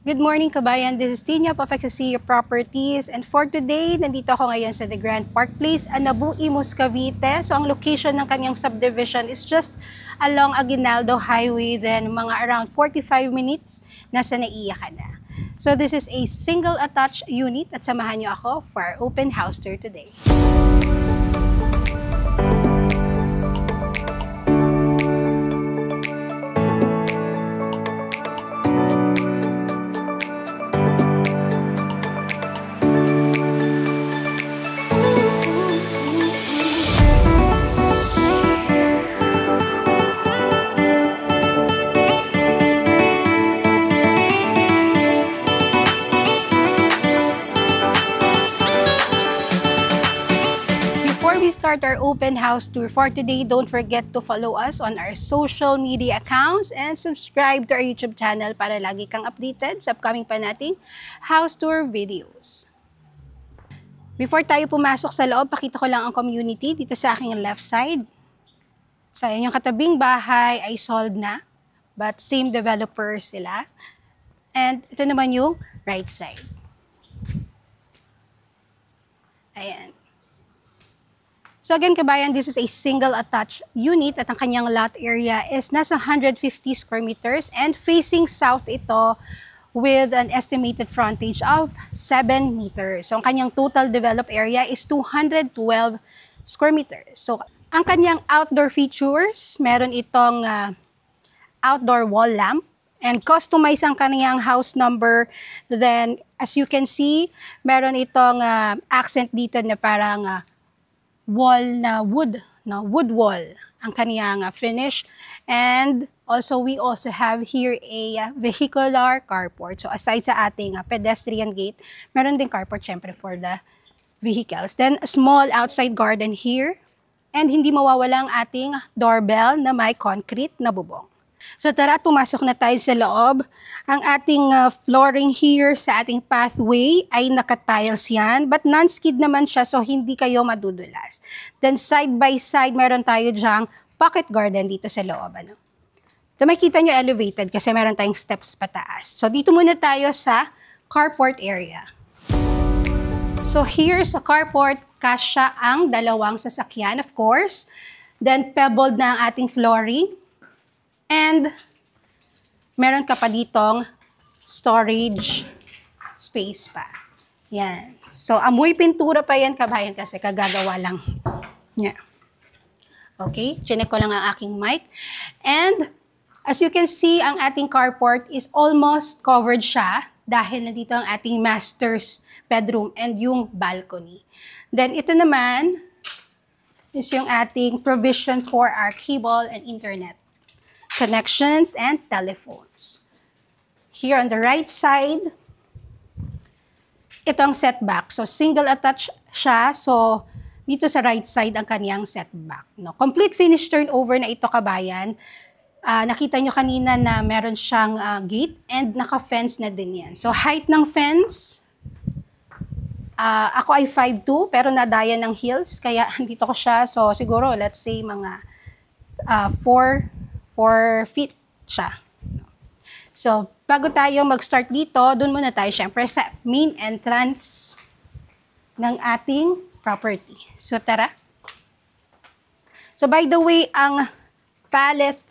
Good morning, kabayan. This is Tina of Excelsior Properties. And for today, nandito ako ngayon sa The Grand Park Place, Anabu, Imus, Cavite. So, ang location ng kanyang subdivision is just along Aguinaldo Highway. Then, mga around 45 minutes, nasa Naiya ka na. So, this is a single attached unit at samahan niyo ako for our open house tour today. Start our open house tour for today, don't forget to follow us on our social media accounts and subscribe to our YouTube channel para lagi kang updated sa upcoming pa nating house tour videos. Before tayo pumasok sa loob, pakita ko lang ang community dito sa aking left side. So, yung katabing bahay ay sold na, but same developer sila. And ito naman yung right side. Ayan. So again, kabayan, this is a single attached unit at ang kanyang lot area is nasa 150 square meters and facing south ito with an estimated frontage of 7 meters. So ang kanyang total developed area is 212 square meters. So ang kanyang outdoor features, meron itong outdoor wall lamp and customize ang kanyang house number. Then as you can see, meron itong accent dito na parang wall na wood, no? Wood wall ang kaniyang finish. And also, we also have here a vehicular carport. So aside sa ating pedestrian gate, meron din carport syempre for the vehicles. Then a small outside garden here. And hindi mawawala ang ating doorbell na may concrete na bubong. So tara, pumasok na tayo sa loob. Ang ating flooring here sa ating pathway ay naka-tiles yan, but non-skid naman siya, so hindi kayo madudulas. Then side by side, meron tayo dyang pocket garden dito sa loob. So makikita nyo elevated kasi meron tayong steps pataas. So dito muna tayo sa carport area. So here sa carport, kasya ang dalawang sasakyan, of course. Then pebbled na ang ating flooring. And meron ka pa ditong storage space pa. Yan. So, amoy pintura pa yan, kabayan, kasi kagagawa lang. Yan. Okay, chinek ko lang ang aking mic. And, as you can see, ang ating carport is almost covered siya dahil nandito ang ating master's bedroom and yung balcony. Then, ito naman is yung ating provision for our cable and internet connections and telephones. Here on the right side, ito ang setback. So, single attached siya. So, dito sa right side ang kaniyang setback. No? Complete finish turnover na ito, kabayan. Nakita nyo kanina na meron siyang gate and naka-fence na din yan. So, height ng fence, ako ay 5'2", pero nadaya ng heels. Kaya, dito ko siya. So, siguro, let's say, mga 4 feet siya. So, bago tayo mag-start dito, dun muna tayo syempre sa main entrance ng ating property. So, tara. So, by the way, ang palette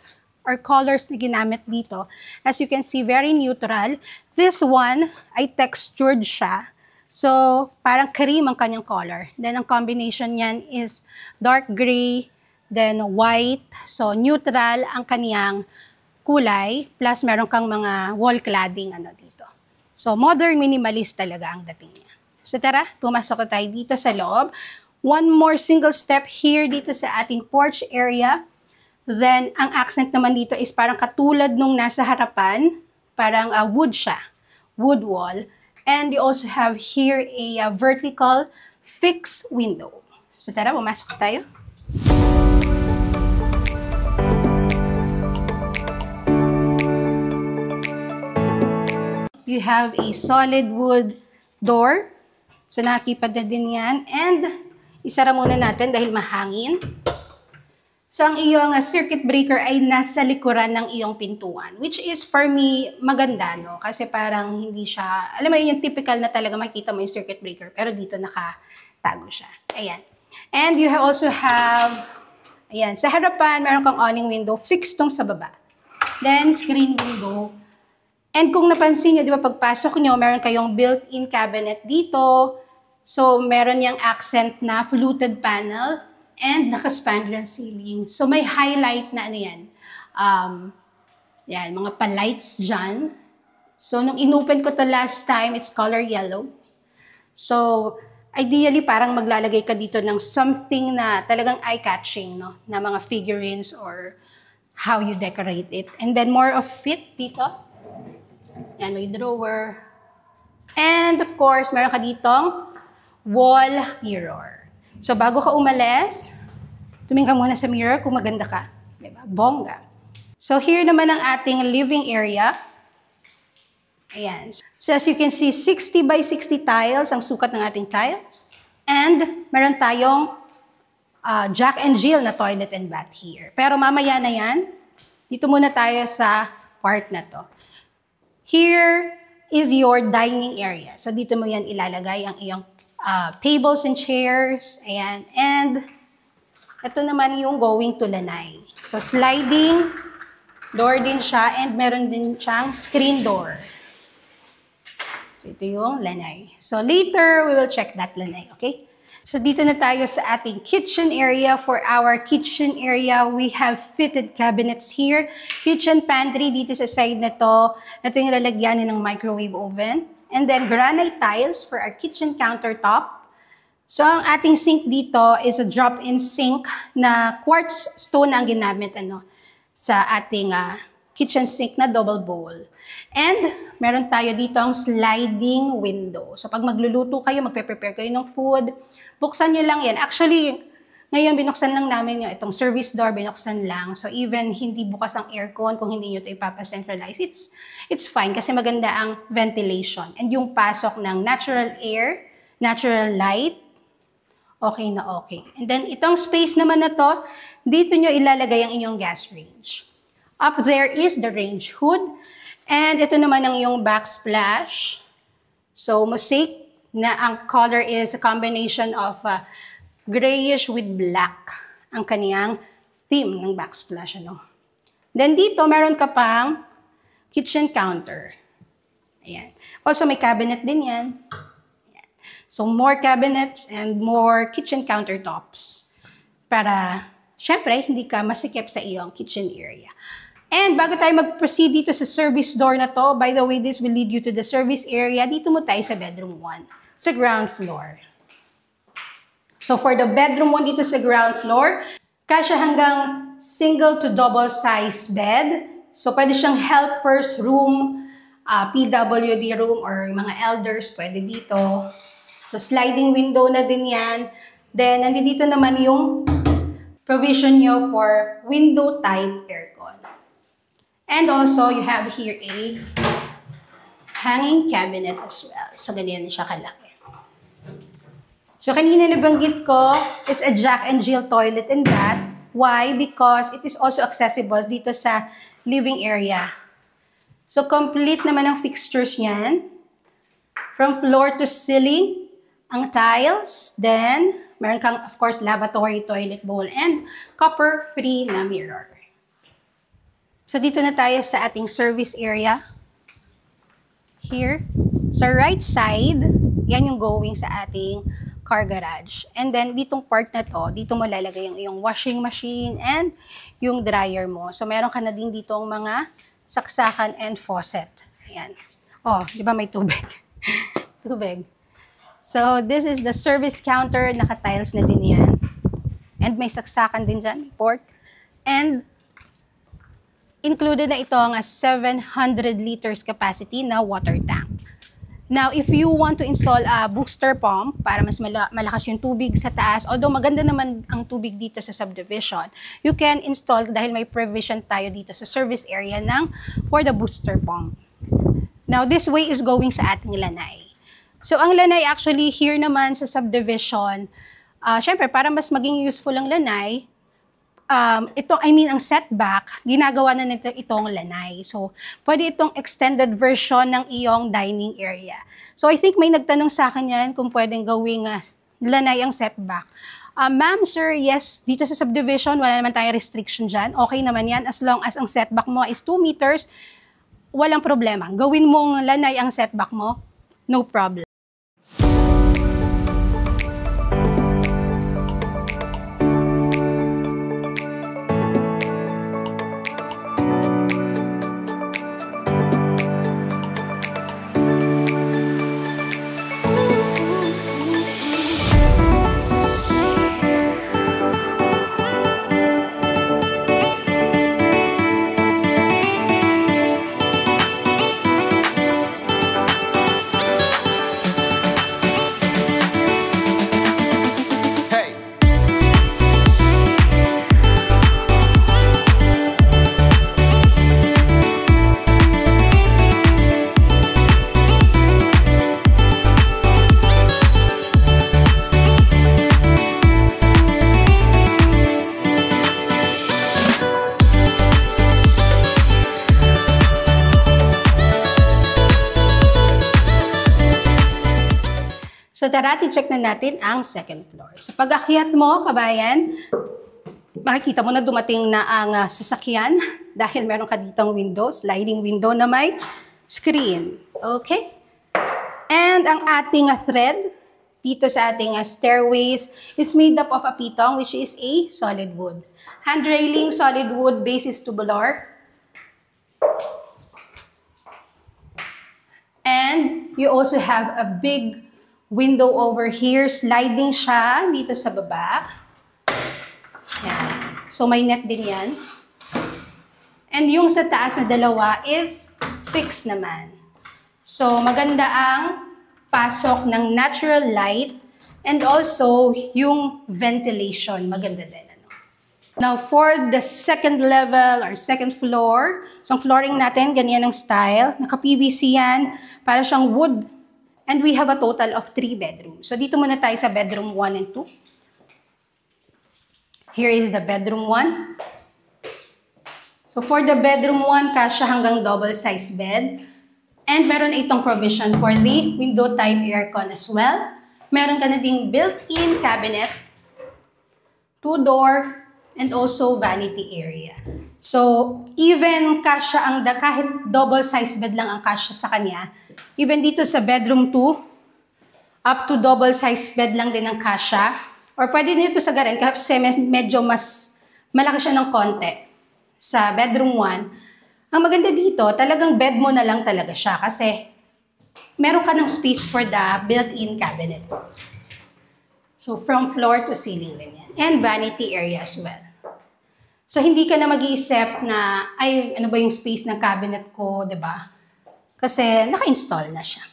or colors na ginamit dito, as you can see, very neutral. This one ay textured siya. So, parang cream ang kanyang color. Then, ang combination niyan is dark gray, then white, so neutral ang kaniyang kulay, plus meron kang mga wall cladding dito. So modern minimalist talaga ang dating niya. So tara, pumasok na tayo dito sa loob. One more single step here dito sa ating porch area. Then ang accent naman dito is parang katulad nung nasa harapan, parang wood siya, wood wall. And you also have here a vertical fixed window. So tara, pumasok tayo. You have a solid wood door. So, nakikipad na din yan. And, isara muna natin dahil mahangin. So, ang iyong circuit breaker ay nasa likuran ng iyong pintuan, which is, for me, maganda, no? Kasi parang hindi siya, alam mo yun, yung typical na talaga makita mo yung circuit breaker, pero dito nakatago siya. Ayan. And you also have, ayan, sa harapan, meron kang awning window, fixed tong sa baba. Then, screen window. And kung napansin nyo, di ba, pagpasok nyo, meron kayong built-in cabinet dito. So, meron yung accent na fluted panel, and naka-spandrel ceiling. So, may highlight na ano yan. Yan, mga pa-lights dyan. So, nung inopen ko to last time, it's color yellow. So, ideally, parang maglalagay ka dito ng something na talagang eye-catching, no? Na mga figurines or how you decorate it. And then, more of fit dito. Yan, may drawer. And, of course, meron ka ditong wall mirror. So, bago ka umalis, tumingin ka muna sa mirror kung maganda ka. Diba? Bongga. So, here naman ang ating living area. Ayan. So, as you can see, 60 by 60 tiles ang sukat ng ating tiles. And, meron tayong Jack and Jill na toilet and bath here. Pero mamaya na yan, dito muna tayo sa part na to. Here is your dining area. So, dito mo yan ilalagay ang iyong tables and chairs, ayan, and ito naman yung going to lanay. So, sliding door din siya, and meron din siyang screen door. So, ito yung lanay. So, later, we will check that lanay, okay? So, dito na tayo sa ating kitchen area. For our kitchen area, we have fitted cabinets here. Kitchen pantry dito sa side na to. Ito yung lalagyanin ng microwave oven. And then, granite tiles for our kitchen countertop. So, ang ating sink dito is a drop-in sink na quartz stone ang ginamit sa ating kitchen sink na double bowl. And, meron tayo dito ang sliding window. So, pag magluluto kayo, magpe-prepare kayo ng food, buksan nyo lang yan. Actually, ngayon, binuksan lang namin yung itong service door, binuksan lang. So, even hindi bukas ang aircon, kung hindi nyo ito ipapa-centralize, it's fine kasi maganda ang ventilation. And yung pasok ng natural air, natural light, okay na okay. And then, itong space naman na to, dito nyo ilalagay ang inyong gas range. Up there is the range hood. And ito naman ang iyong backsplash. So, mosaic na ang color is a combination of grayish with black ang kaniyang theme ng backsplash. Then dito, meron ka pang kitchen counter. Ayan. Also, may cabinet din yan. Ayan. So, more cabinets and more kitchen countertops. Para, syempre, hindi ka masikip sa iyong kitchen area. And bago tayo mag-proceed dito sa service door na to, by the way, this will lead you to the service area. Dito mo tayo sa bedroom 1, sa ground floor. So, for the bedroom 1 dito sa ground floor, kasya hanggang single to double size bed. So, pwede siyang helper's room, PWD room, or mga elders, pwede dito. So, sliding window na din yan. Then, nandito naman yung provision nyo for window type aircon. And also, you have here a hanging cabinet as well. So, ganyan siya kalaki. So, kanina nabanggit ko, is a Jack and Jill toilet and bath. Why? Because it is also accessible dito sa living area. So, complete naman ang fixtures niyan. From floor to ceiling, ang tiles. Then, meron kang, of course, lavatory, toilet bowl, and copper-free na mirror. So, dito na tayo sa ating service area. Here. Sa right side, yan yung going sa ating car garage. And then, ditong part na to, dito mo lalagay yung iyong washing machine and yung dryer mo. So, meron ka na din ditong mga saksakan and faucet. Ayan. Oh, di ba may tubig? Tubig. So, this is the service counter. Naka-tiles na din yan. And may saksakan din dyan, port. And, included na ito ang 700 liters capacity na water tank. Now, if you want to install a booster pump para mas malakas yung tubig sa taas, although maganda naman ang tubig dito sa subdivision, you can install dahil may provision tayo dito sa service area for the booster pump. Now, this way is going sa ating lanay. So, ang lanay actually here naman sa subdivision, syempre para mas maging useful ang lanay, ang setback, ginagawa na nito itong lanay. So, pwede itong extended version ng iyong dining area. So, I think may nagtanong sa akin yan kung pwedeng gawing lanay ang setback. Ma'am, sir, yes, dito sa subdivision, wala naman tayong restriction dyan. Okay naman yan, as long as ang setback mo is 2 meters, walang problema. Gawin mong lanay ang setback mo, no problem. So tara, check na natin ang second floor. So pag-akyat mo, kabayan, makikita mo na dumating na ang sasakyan dahil meron ka ditong window, sliding window na may screen. Okay? And ang ating thread dito sa ating stairways is made up of a pitong, which is a solid wood. Hand railing, solid wood, base is tubular. And you also have a big window over here, sliding siya dito sa baba. Yan. So, may net din yan. And yung sa taas na dalawa is fixed naman. So, maganda ang pasok ng natural light and also yung ventilation. Maganda din. Now, for the second level or second floor, so ang flooring natin, ganyan ang style. Naka-PVC yan, para siyang wood. And we have a total of 3 bedrooms. So dito muna tayo sa bedroom 1 and 2. Here is the bedroom 1. So for the bedroom 1, kasya hanggang double size bed. And meron itong provision for the window type aircon as well. Meron ka na ding built-in cabinet, 2-door, and also vanity area. So even kasya ang kahit double size bed lang ang kasya sa kanya, even dito sa bedroom 2, up to double size bed lang din ang kasya. Or pwede nito sa garin kasi medyo mas malaki siya ng konti sa bedroom 1. Ang maganda dito, talagang bed mo na lang talaga siya kasi meron ka ng space for the built-in cabinet. So from floor to ceiling din yan. And vanity area as well. So hindi ka na mag-iisip na, ay, ano ba yung space ng cabinet ko, diba? Kasi naka-install na siya.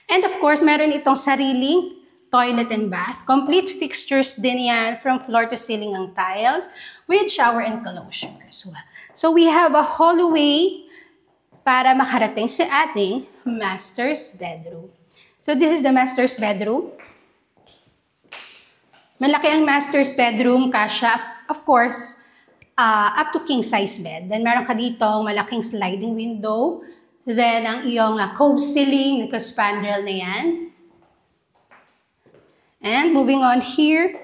And of course, meron itong sariling toilet and bath. Complete fixtures din yan from floor to ceiling ang tiles with shower enclosure as well. So we have a hallway para makarating sa ating master's bedroom. So this is the master's bedroom. Malaki ang master's bedroom, kasya, of course, up to king size bed. Then meron ka dito malaking sliding window. Then, ang iyong cove ceiling, naka-spandrel na yan. And moving on here,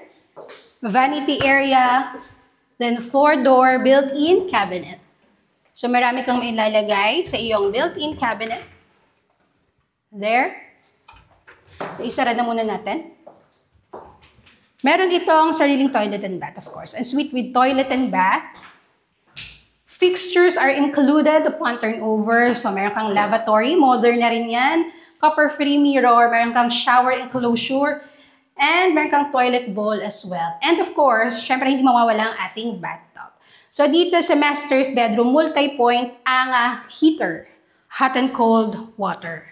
vanity area, then 4-door built-in cabinet. So, marami kang mailalagay sa iyong built-in cabinet. There. So, isara na muna natin. Meron itong sariling toilet and bath, of course. And suite with toilet and bath. Fixtures are included upon turnover. So, meron kang lavatory. Modern na rin yan. Copper-free mirror. Meron kang shower enclosure. And meron kang toilet bowl as well. And of course, syempre hindi mawawala ang ating bathtub. So, dito sa master's bedroom, multi-point ang heater. Hot and cold water.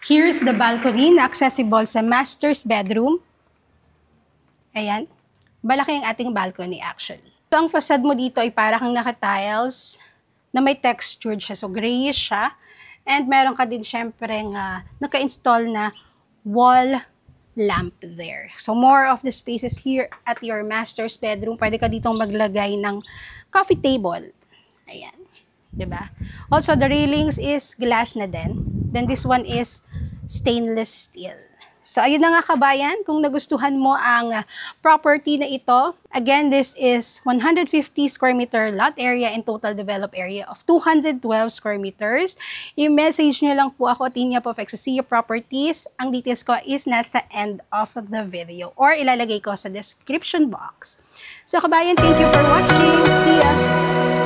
Here's the balcony na accessible sa master's bedroom. Ayan. Malaki ang ating balcony actually. So, ang facade mo dito ay parang naka-tiles na may textured siya. So, grayish siya. And meron ka din syempre naka-install na wall lamp there. So, more of the spaces here at your master's bedroom. Pwede ka ditong maglagay ng coffee table. Ayan. Diba? Also, the railings is glass na din. Then, this one is stainless steel. So, ayun na nga kabayan, kung nagustuhan mo ang property na ito, again, this is 150 square meter lot area and total developed area of 212 square meters. I-message nyo lang po ako, Tinya po of Exosia Properties. Ang details ko is nasa end of the video or ilalagay ko sa description box. So, kabayan, thank you for watching. See ya!